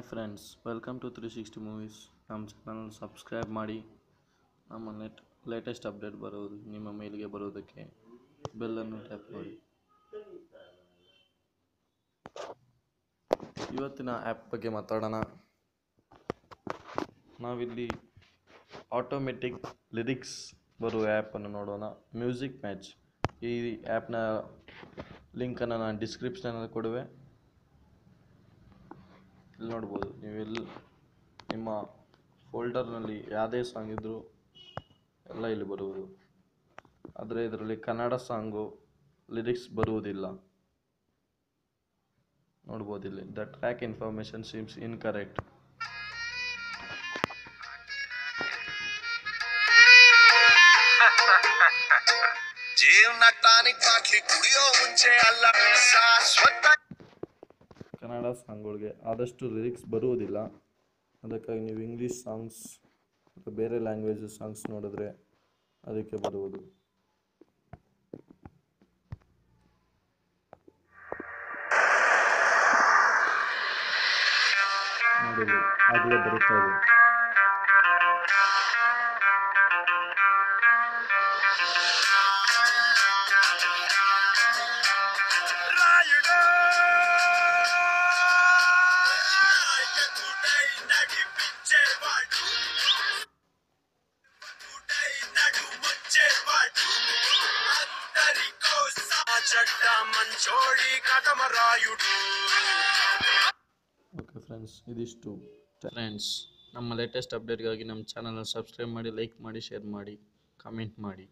Hi friends, welcome to 360 movies. ನಮ್ಮ channel subscribe ಮಾಡಿ. ನಮ್ಮ ಲೇಟೆಸ್ಟ್ ಅಪ್ಡೇಟ್ ಬರೋದು ನಿಮ್ಮ ಮೇಲ್ಗೆ ಬರೋದಕ್ಕೆ ಬೆಲ್ಲನ್ನು ಟ್ಯಾಪ್ ಮಾಡಿ. ಇವತ್ತಿನ ಆ್ಯಪ್ ಬಗ್ಗೆ ಮಾತಾಡೋಣ. ನಾವಿಲ್ಲಿ ಆಟೋಮೆಟಿಕ್ ಲಿರಿಕ್ಸ್ ಬರುವ ಆ್ಯಪನ್ನು ನೋಡೋಣ. Music match. ಈ ಆ್ಯಪ್ನ ಲಿಂಕನ್ನು ನಾನು ಡಿಸ್ಕ್ರಿಪ್ಷನಲ್ಲಿ ಕೊಡುವೆ. ಇಲ್ಲಿ ನೋಡ್ಬೋದು, ನೀವೆಲ್ಲಿ ನಿಮ್ಮ ಫೋಲ್ಡರ್ನಲ್ಲಿ ಯಾವುದೇ ಸಾಂಗ್ ಇದ್ದರೂ ಎಲ್ಲ ಇಲ್ಲಿ ಬರುವುದು. ಆದರೆ ಇದರಲ್ಲಿ ಕನ್ನಡ ಸಾಂಗು ಲಿರಿಕ್ಸ್ ಬರುವುದಿಲ್ಲ. ನೋಡ್ಬೋದು ಇಲ್ಲಿ, the track information seems incorrect. Kannada ಸಾಂಗ್ಗಳಿಗೆ ಆದಷ್ಟು ಲಿರಿಕ್ಸ್ ಬರುವುದಿಲ್ಲ. ಅದಕ್ಕಾಗಿ ನೀವು ಇಂಗ್ಲೀಷ್ ಸಾಂಗ್ಸ್ ಅಥವಾ ಬೇರೆ ಲ್ಯಾಂಗ್ವೇಜ್ ಸಾಂಗ್ಸ್ ನೋಡಿದ್ರೆ ಅದಕ್ಕೆ ಬರುವುದು. ನೋಡಿ, ಆಗಲೇ ಬರುತ್ತಾ ಇದೆ. ಓಕೆ ಫ್ರೆಂಡ್ಸ್, ಇದಿಷ್ಟು. ಫ್ರೆಂಡ್ಸ್, ನಮ್ಮ ಲೇಟೆಸ್ಟ್ ಅಪ್ಡೇಟ್ಗಾಗಿ ನಮ್ಮ ಚಾನಲ್ನ ಸಬ್ಸ್ಕ್ರೈಬ್ ಮಾಡಿ, ಲೈಕ್ ಮಾಡಿ, ಶೇರ್ ಮಾಡಿ, ಕಾಮೆಂಟ್ ಮಾಡಿ.